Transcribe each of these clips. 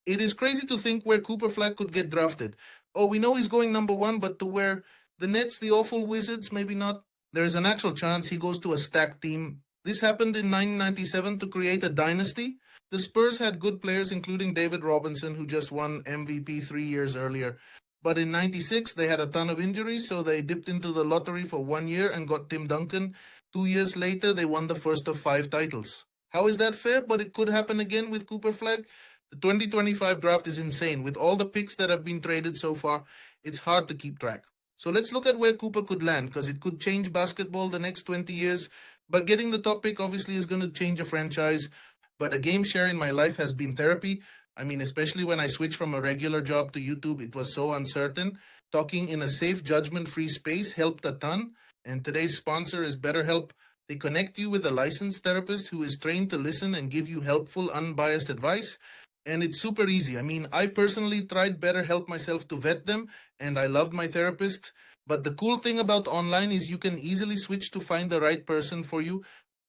It is crazy to think where Cooper Flagg could get drafted. Oh, we know he's going number one, but to where the Nets, the awful Wizards, maybe not. There is an actual chance he goes to a stacked team. This happened in 1997 to create a dynasty. The Spurs had good players, including David Robinson, who just won MVP 3 years earlier. But in 96, they had a ton of injuries, so they dipped into the lottery for 1 year and got Tim Duncan. 2 years later, they won the first of 5 titles. How is that fair? But it could happen again with Cooper Flagg. The 2025 draft is insane. With all the picks that have been traded so far, it's hard to keep track. So let's look at where Cooper could land because it could change basketball the next 20 years. But getting the top pick obviously is going to change a franchise. But a game share in my life has been therapy. I mean, especially when I switched from a regular job to YouTube, it was so uncertain. Talking in a safe, judgment free space helped a ton. And today's sponsor is BetterHelp. They connect you with a licensed therapist who is trained to listen and give you helpful, unbiased advice. And it's super easy. I mean, I personally tried BetterHelp myself to vet them, and I loved my therapist. But the cool thing about online is you can easily switch to find the right person for you,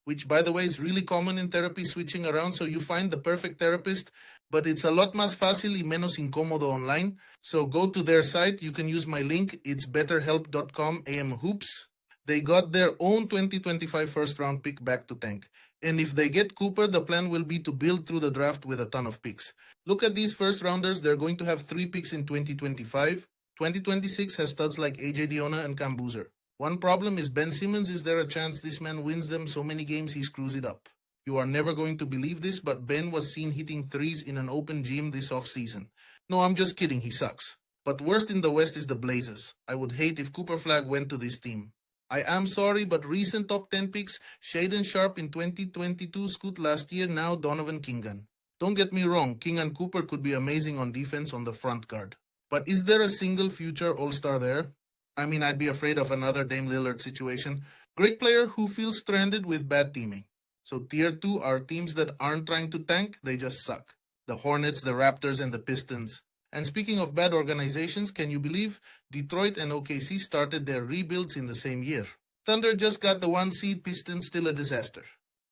which, by the way, is really common in therapy, switching around. So you find the perfect therapist, but it's a lot más fácil y menos incómodo online. So go to their site. You can use my link. It's betterhelp.com/amhoops. They got their own 2025 first round pick back to tank. And if they get Cooper, the plan will be to build through the draft with a ton of picks. Look at these first rounders. They're going to have 3 picks in 2025. 2026 has studs like AJ Diona and Cam Boozer. One problem is Ben Simmons. Is there a chance this man wins them so many games he screws it up? You are never going to believe this, but Ben was seen hitting threes in an open gym this offseason. No, I'm just kidding. He sucks. But worst in the West is the Blazers. I would hate if Cooper Flagg went to this team. I am sorry, but recent top 10 picks, Shaden Sharp in 2022, Scoot last year, now Donovan Kingan. Don't get me wrong, King and Cooper could be amazing on defense on the front guard. But is there a single future All-Star there? I mean, I'd be afraid of another Dame Lillard situation. Great player who feels stranded with bad teaming. So tier 2 are teams that aren't trying to tank, they just suck. The Hornets, the Raptors, and the Pistons. And speaking of bad organizations, can you believe Detroit and OKC started their rebuilds in the same year? Thunder just got the 1 seed, Pistons still a disaster.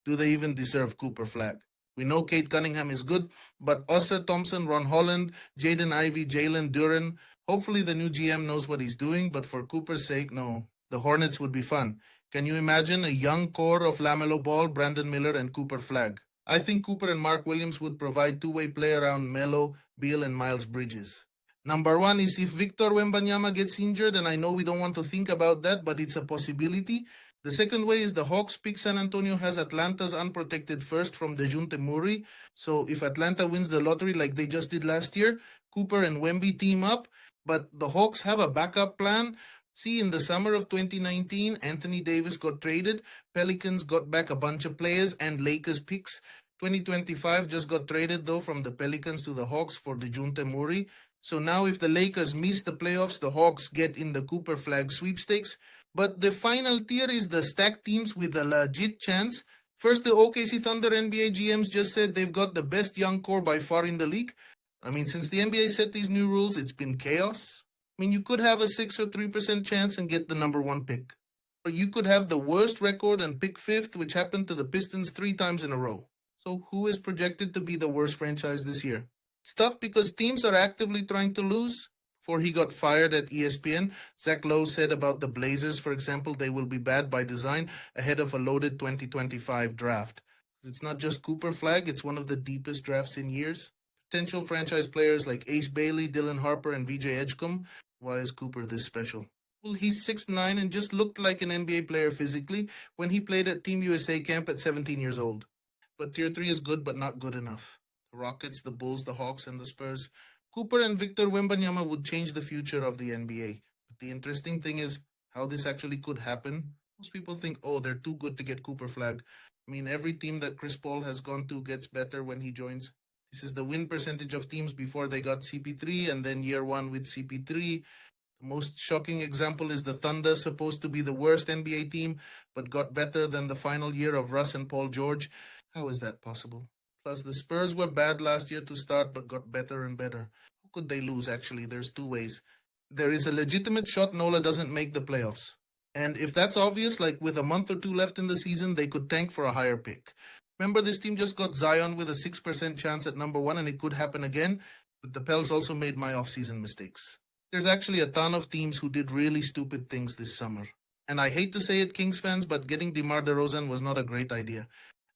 Do they even deserve Cooper Flagg? We know Kate Cunningham is good, but Oscar Thompson, Ron Holland, Jaden Ivey, Jalen Duren, hopefully the new GM knows what he's doing, but for Cooper's sake, no. The Hornets would be fun. Can you imagine a young core of LaMelo Ball, Brandon Miller, and Cooper Flagg? I think Cooper and Mark Williams would provide two-way play around Melo, Beal, and Miles Bridges. Number one is if Victor Wembanyama gets injured, and I know we don't want to think about that, but it's a possibility. The second way is the Hawks pick. San Antonio has Atlanta's unprotected first from DeJounte Murray. So if Atlanta wins the lottery like they just did last year, Cooper and Wemby team up. But the Hawks have a backup plan. See, in the summer of 2019, Anthony Davis got traded, Pelicans got back a bunch of players, and Lakers picks. 2025 just got traded, though, from the Pelicans to the Hawks for DeJounte Murray. So now if the Lakers miss the playoffs, the Hawks get in the Cooper Flagg sweepstakes. But the final tier is the stacked teams with a legit chance. First, the OKC Thunder NBA GMs just said they've got the best young core by far in the league. I mean, since the NBA set these new rules, it's been chaos. I mean, you could have a 6 or 3% chance and get the number one pick. Or you could have the worst record and pick fifth, which happened to the Pistons 3 times in a row. So who is projected to be the worst franchise this year? It's tough because teams are actively trying to lose. Before he got fired at ESPN, Zach Lowe said about the Blazers, for example, they will be bad by design ahead of a loaded 2025 draft. It's not just Cooper Flagg, it's one of the deepest drafts in years. Potential franchise players like Ace Bailey, Dylan Harper, and VJ Edgecombe. Why is Cooper this special? Well, he's 6'9" and just looked like an NBA player physically when he played at Team USA camp at 17 years old. But Tier 3 is good but not good enough. The Rockets, the Bulls, the Hawks, and the Spurs. Cooper and Victor Wembanyama would change the future of the NBA. But the interesting thing is how this actually could happen. Most people think, oh, they're too good to get Cooper Flagg. I mean, every team that Chris Paul has gone to gets better when he joins. This is the win percentage of teams before they got CP3 and then year one with CP3. The most shocking example is the Thunder, supposed to be the worst NBA team, but got better than the final year of Russ and Paul George. How is that possible? Plus, the Spurs were bad last year to start, but got better and better. How could they lose, actually? There's 2 ways. There is a legitimate shot Nola doesn't make the playoffs. And if that's obvious, like with a month or 2 left in the season, they could tank for a higher pick. Remember, this team just got Zion with a 6% chance at number one, and it could happen again. But the Pels also made my offseason mistakes. There's actually a ton of teams who did really stupid things this summer. And I hate to say it, Kings fans, but getting DeMar DeRozan was not a great idea.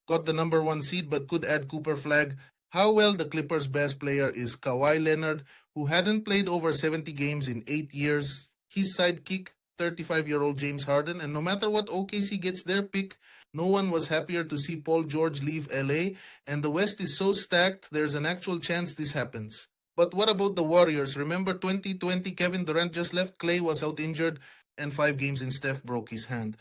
Got the number one seed, but could add Cooper Flagg. How well the Clippers' best player is Kawhi Leonard, who hadn't played over 70 games in 8 years. His sidekick, 35-year-old James Harden, and no matter what OKC gets their pick, no one was happier to see Paul George leave LA, and the West is so stacked, there's an actual chance this happens. But what about the Warriors? Remember 2020, Kevin Durant just left, Clay was out injured, and 5 games in Steph broke his hand.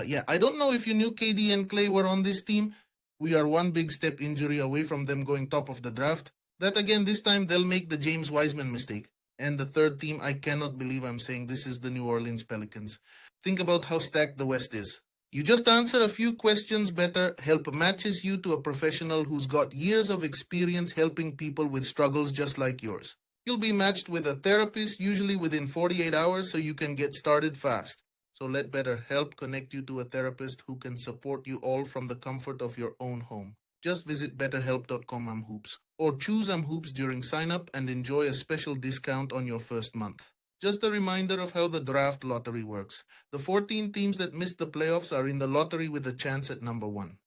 Yeah, I don't know if you knew KD and Clay were on this team. We are one big step injury away from them going top of the draft. That again, this time they'll make the James Wiseman mistake. And the third team, I cannot believe I'm saying this, is the New Orleans Pelicans. Think about how stacked the West is. You just answer a few questions better, help matches you to a professional who's got years of experience helping people with struggles just like yours. You'll be matched with a therapist usually within 48 hours so you can get started fast. So let BetterHelp connect you to a therapist who can support you all from the comfort of your own home. Just visit betterhelp.com/amhoops or choose amhoops during sign up and enjoy a special discount on your first month. Just a reminder of how the draft lottery works. The 14 teams that missed the playoffs are in the lottery with a chance at number one.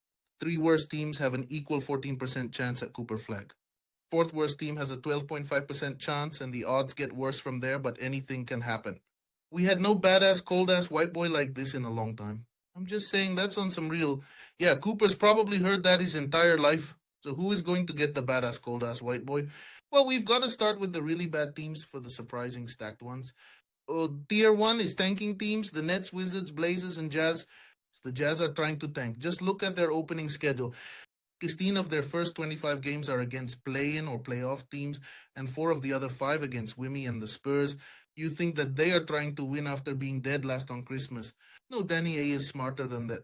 Three worst teams have an equal 14% chance at Cooper Flagg. Fourth worst team has a 12.5% chance, and the odds get worse from there, but anything can happen. We had no badass, cold ass white boy like this in a long time. I'm just saying that's on some real. Yeah, Cooper's probably heard that his entire life. So who is going to get the badass, cold ass white boy? Well, we've got to start with the really bad teams for the surprising stacked ones. Tier 1 is tanking teams, the Nets, Wizards, Blazers, and Jazz. The Jazz are trying to tank. Just look at their opening schedule. 16 of their first 25 games are against play-in or playoff teams, and 4 of the other 5 against Wimmy and the Spurs. You think that they are trying to win after being dead last on Christmas. No, Danny A is smarter than that.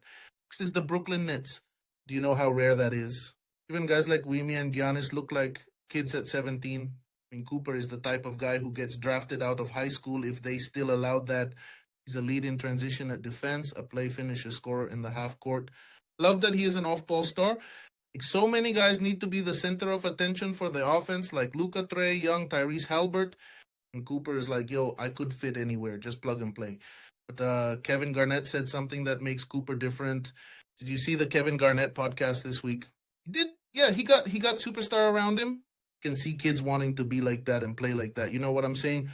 This is the Brooklyn Nets. Do you know how rare that is? Even guys like Wimmy and Giannis look like kids at 17. I mean, Cooper is the type of guy who gets drafted out of high school if they still allowed that. He's a lead in transition at defense, a play finisher, scorer in the half court. Love that he is an off-ball star. So many guys need to be the center of attention for the offense, like Luka, Trae Young, Tyrese Halliburton. And Cooper is like, yo, I could fit anywhere, just plug and play. But Kevin Garnett said something that makes Cooper different. Did you see the Kevin Garnett podcast this week? He did. Yeah, he got superstar around him. You can see kids wanting to be like that and play like that. You know what I'm saying?